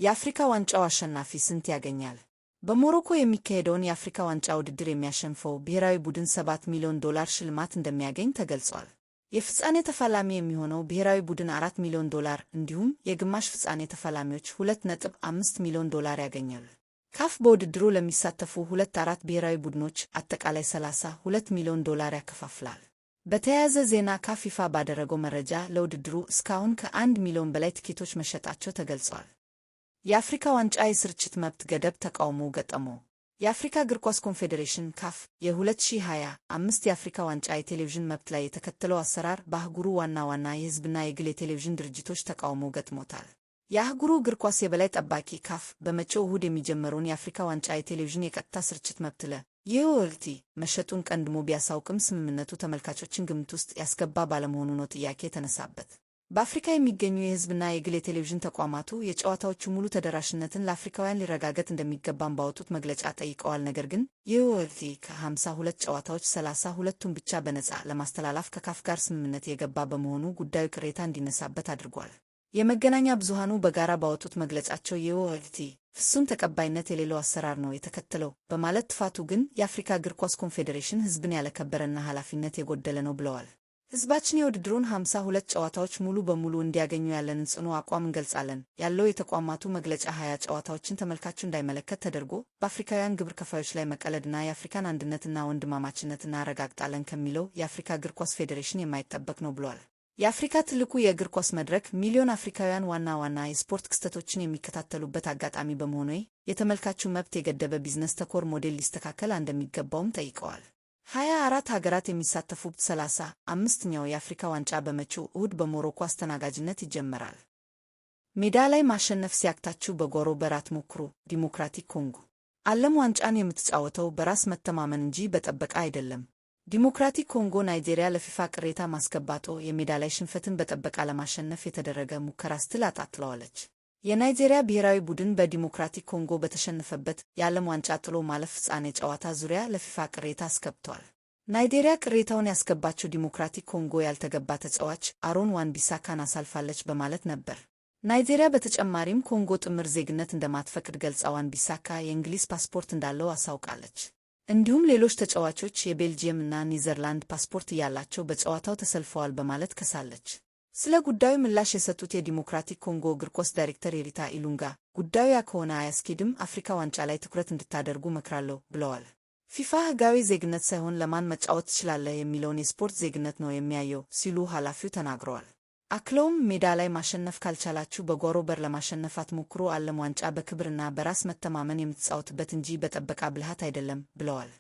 የአፍሪካ ዋንጫው አሸናፊ ስንት ያገኛል? በሞሮኮ የሚካሄደውን የአፍሪካ ዋንጫ ውድድር የሚያሸንፈው ብሔራዊ ቡድን $7 ሚሊዮን ሽልማት እንደሚያገኝ ተገልጿል። የፍጻሜ ተፋላሚ የሚሆነው ብሔራዊ ቡድን $4 ሚሊዮን እንዲሁም የግማሽ ፍጻሜ ተፋላሚዎች $2.5 ሚሊዮን ያገኛሉ። ካፍ በውድድሩ ለሚሳተፉ አራት ብሔራዊ ቡድኖች አጠቃላይ $32 ሚሊዮን ያከፋፍላል። በተያያዘ ዜና ካፍ ይፋ ባደረገው መረጃ ለውድድሩ እስካሁን ከ1 ሚሊዮን በላይ ትኬቶች መሸጣቸው ተገልጿል። የአፍሪካ ዋንጫ የስርጭት መብት ገደብ ተቃውሞ ገጠመው። የአፍሪካ እግር ኳስ ኮንፌዴሬሽን ካፍ የ2025 የአፍሪካ ዋንጫ የቴሌቪዥን መብት ላይ የተከተለው አሰራር በአህጉሩ ዋና የሕዝብና የግል የቴሌቪዥን ድርጅቶች ተቃውሞ ገጥሞታል። የአህጉሩ እግር ኳስ የበላይ ጠባቂ ካፍ በመጪው እሁድ የሚጀመረውን የአፍሪካ ዋንጫ የቴሌቪዥን የቀጥታ ስርጭት መብት ለየወልቲ መሸጡን ቀድሞ ቢያሳውቅም ስምምነቱ ተመልካቾችን ግምት ውስጥ ያስገባ ባለመሆኑ ነው ጥያቄ የተነሳበት። በአፍሪካ የሚገኙ የሕዝብና የግል የቴሌቪዥን ተቋማቱ የጨዋታዎቹ ሙሉ ተደራሽነትን ለአፍሪካውያን ሊረጋገጥ እንደሚገባም ባወጡት መግለጫ ጠይቀዋል። ነገር ግን የወልቲ ከ52 ጨዋታዎች 32ቱን ብቻ በነጻ ለማስተላለፍ ከካፍ ጋር ስምምነት የገባ በመሆኑ ጉዳዩ ቅሬታ እንዲነሳበት አድርጓል። የመገናኛ ብዙሃኑ በጋራ ባወጡት መግለጫቸው የወልቲ ፍጹም ተቀባይነት የሌለው አሰራር ነው የተከተለው በማለት ጥፋቱ ግን የአፍሪካ እግር ኳስ ኮንፌዴሬሽን ሕዝብን ያለከበረና ኃላፊነት የጎደለ ነው ብለዋል። ሕዝባችን የውድድሩን 52 ጨዋታዎች ሙሉ በሙሉ እንዲያገኙ ያለንን ጽኑ አቋም እንገልጻለን ያለው የተቋማቱ መግለጫ 20 ጨዋታዎችን ተመልካቹ እንዳይመለከት ተደርጎ በአፍሪካውያን ግብር ከፋዮች ላይ መቀለድና የአፍሪካን አንድነትና ወንድማማችነት እናረጋግጣለን ከሚለው የአፍሪካ እግር ኳስ ፌዴሬሽን የማይጠበቅ ነው ብሏል። የአፍሪካ ትልቁ የእግር ኳስ መድረክ ሚሊዮን አፍሪካውያን ዋና የስፖርት ክስተቶችን የሚከታተሉበት አጋጣሚ በመሆኑ የተመልካቹ መብት የገደበ ቢዝነስ ተኮር ሞዴል ሊስተካከል እንደሚገባውም ጠይቀዋል። 24 ሀገራት የሚሳተፉበት 35ኛው የአፍሪካ ዋንጫ በመጪው እሁድ በሞሮኮ አስተናጋጅነት ይጀመራል። ሜዳ ላይ ማሸነፍ ሲያቅታችሁ በጓሮ በር አትሞክሩ። ዲሞክራቲክ ኮንጎ ዓለም ዋንጫን የምትጫወተው በራስ መተማመን እንጂ በጠበቃ አይደለም። ዲሞክራቲክ ኮንጎ ናይጄሪያ ለፊፋ ቅሬታ ማስገባቶ የሜዳ ላይ ሽንፈትን በጠበቃ ለማሸነፍ የተደረገ ሙከራ ስትል አጣጥለዋለች። የናይጄሪያ ብሔራዊ ቡድን በዲሞክራቲክ ኮንጎ በተሸነፈበት የዓለም ዋንጫ ጥሎ ማለፍ ፍጻሜ ጨዋታ ዙሪያ ለፊፋ ቅሬታ አስገብቷል። ናይጄሪያ ቅሬታውን ያስገባችው ዲሞክራቲክ ኮንጎ ያልተገባ ተጫዋች አሮን ዋን-ቢሳካን አሳልፋለች በማለት ነበር። ናይጄሪያ በተጨማሪም ኮንጎ ጥምር ዜግነት እንደማትፈቅድ ገልጻ ዋን-ቢሳካ የእንግሊዝ ፓስፖርት እንዳለው አሳውቃለች። እንዲሁም ሌሎች ተጫዋቾች የቤልጂየም እና ኒዘርላንድ ፓስፖርት እያላቸው በጨዋታው ተሰልፈዋል በማለት ከሳለች። ስለ ጉዳዩ ምላሽ የሰጡት የዲሞክራቲክ ኮንጎ እግር ኳስ ዳይሬክተር ኤሪታ ኢሉንጋ ጉዳዩ ያ ከሆነ አያስኬድም፣ አፍሪካ ዋንጫ ላይ ትኩረት እንድታደርጉ መክራለሁ ብለዋል። ፊፋ ሕጋዊ ዜግነት ሳይሆን ለማን መጫወት ትችላለህ የሚለውን የስፖርት ዜግነት ነው የሚያየው ሲሉ ኃላፊው ተናግረዋል። አክለውም ሜዳ ላይ ማሸነፍ ካልቻላችሁ በጓሮ በር ለማሸነፍ አትሞክሩ፣ ዓለም ዋንጫ በክብርና በራስ መተማመን የምትጫወትበት እንጂ በጠበቃ ብልሃት አይደለም ብለዋል።